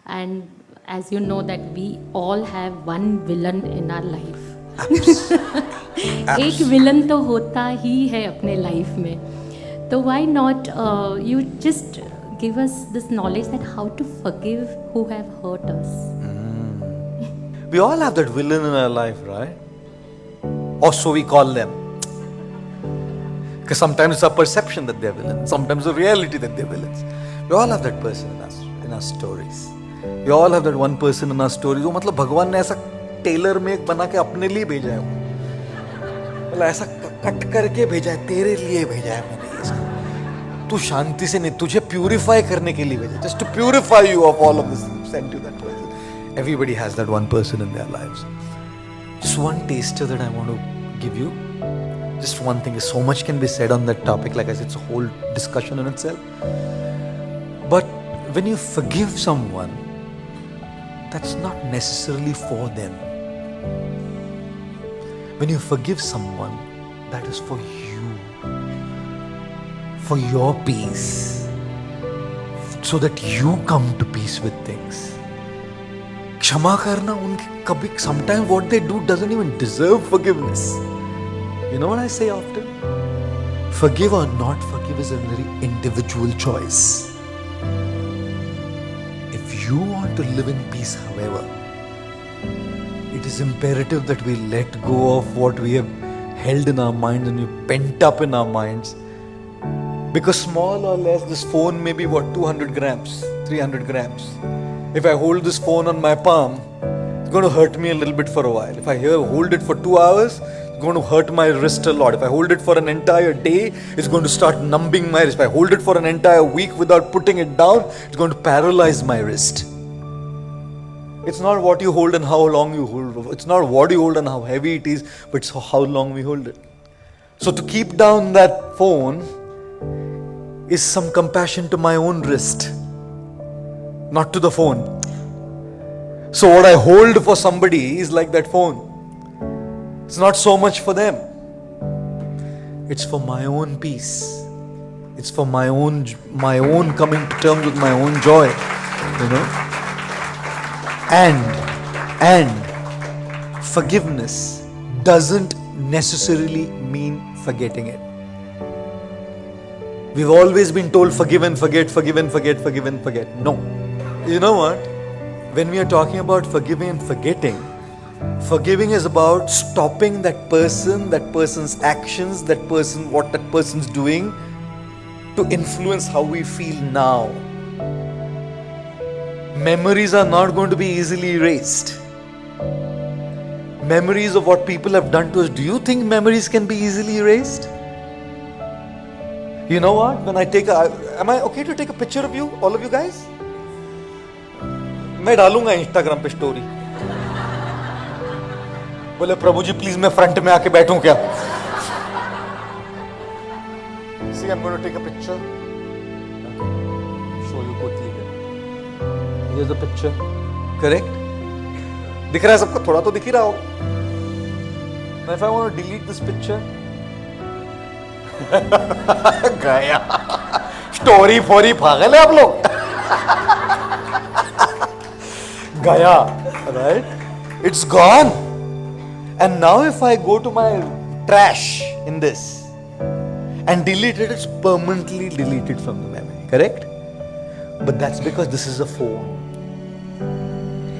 And as you know that we all have one villain in our life. एक villain तो होता ही है अपने लाइफ में. तो why not you just give us this knowledge that how to forgive who have hurt us. We all have that villain in our life, right? Or so we call them. Because sometimes it's our perception that they're villains, sometimes the reality that they're villains. We all have that person in our stories. We all have that one person in our stories. वो मतलब भगवान ने ऐसा Taylor में एक बना के अपने लिए भेजा है, मतलब ऐसा कट करके भेजा है, तेरे लिए भेजा है मैंने इसको. तू शांति से नहीं, तुझे प्यूरिफाई करने के लिए भेजा, just to purify you of all of this. Send you that person. Everybody has that one person in their lives. Just one taster that I want to give you. Just one thing. So much can be said on that topic. Like I said, it's a whole discussion in itself. But when you forgive someone, that's not necessarily for them. When you forgive someone, that is for you, for your peace, so that you come to peace with things. क्षमा करना उनके कभी, sometimes what they do doesn't even deserve forgiveness. You know what I say often? Forgive or not forgive is a very individual choice. If you want to live in peace, however, it is imperative that we let go of what we have held in our minds and we pent up in our minds. Because small or less, this phone may be what, 200 grams, 300 grams. If I hold this phone on my palm, it's going to hurt me a little bit for a while. If I hold it for 2 hours, it's going to hurt my wrist a lot. If I hold it for an entire day, it's going to start numbing my wrist. If I hold it for an entire week without putting it down, it's going to paralyze my wrist. It's not what you hold and how long you hold. It's not what you hold and how heavy it is, but it's how long we hold it. So to keep down that phone is some compassion to my own wrist, not to the phone. So what I hold for somebody is like that phone. It's not so much for them. It's for my own peace. It's for my own coming to terms with my own joy, you know. And forgiveness doesn't necessarily mean forgetting it. We've always been told forgive and forget, forgive and forget, forgive and forget. No. You know what? When we are talking about forgiving and forgetting, forgiving is about stopping that person, that person's actions, that person, what that person's doing to influence how we feel now. Memories are not going to be easily erased. Memories of what people have done to us, do you think memories can be easily erased? You know what? When I am I okay to take a picture of you, all of you guys? मैं डालूंगा Instagram पे story. बोले प्रभु जी please मैं front में आके बैठूं क्या? See, I'm going to take a picture. Show you quickly here. Here's the picture. Correct? दिख रहा है सबको? थोड़ा तो दिख ही रहा हो. Now if I want to delete this picture, गया. स्टोरी फोरी पागल है आप लोग. गया, right? It's gone. And now if I go to my trash in this and delete it, it's permanently deleted from the memory, correct? But that's because this is a phone.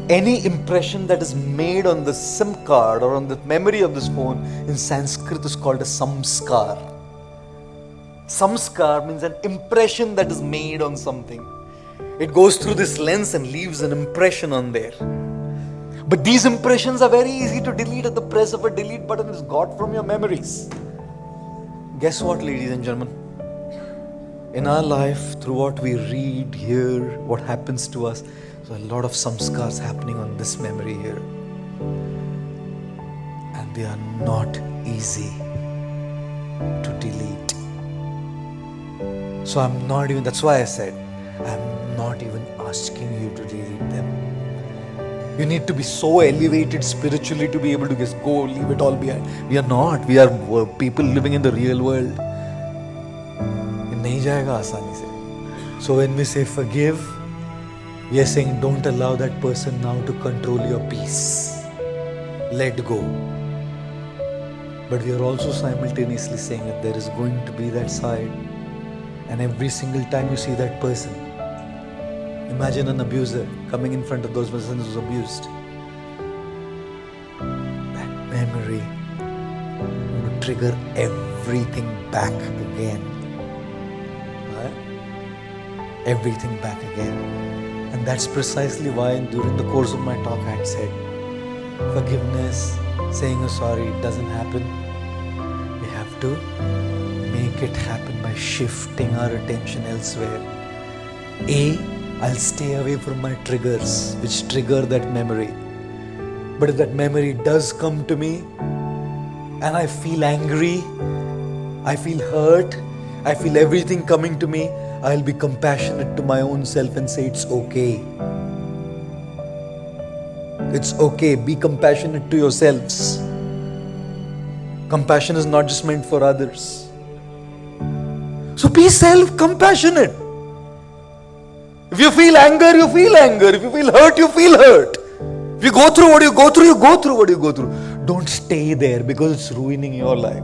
Any impression that is made on the SIM card or on the memory of this phone in Sanskrit is called a samskar. Samskar means an impression that is made on something. It goes through this lens and leaves an impression on there. But these impressions are very easy to delete at the press of a delete button. It's got from your memories. Guess what, ladies and gentlemen? In our life, through what we read, hear, what happens to us, there's a lot of samskars happening on this memory here. And they are not easy to delete. So that's why I said, I'm not even asking you to delete them. You need to be so elevated spiritually to be able to just go, leave it all behind. We are not. We are people living in the real world. ये नहीं जाएगा आसानी से. So when we say forgive, We are saying, don't allow that person now to control your peace. Let go. But we are also simultaneously saying that there is going to be that side. And every single time you see that person, imagine an abuser coming in front of those persons who's abused. That memory will trigger everything back again. Right? Everything back again. And that's precisely why during the course of my talk I had said, forgiveness, saying a sorry, it doesn't happen. We have to make it happen by shifting our attention elsewhere. I'll stay away from my triggers which trigger that memory. But if that memory does come to me and I feel angry, I feel hurt, I feel everything coming to me, I'll be compassionate to my own self and say it's okay. It's okay. Be compassionate to yourselves. Compassion is not just meant for others. So be self-compassionate. If you feel anger, you feel anger. If you feel hurt, you feel hurt. If you go through what you go through, you go through what you go through. Don't stay there because it's ruining your life.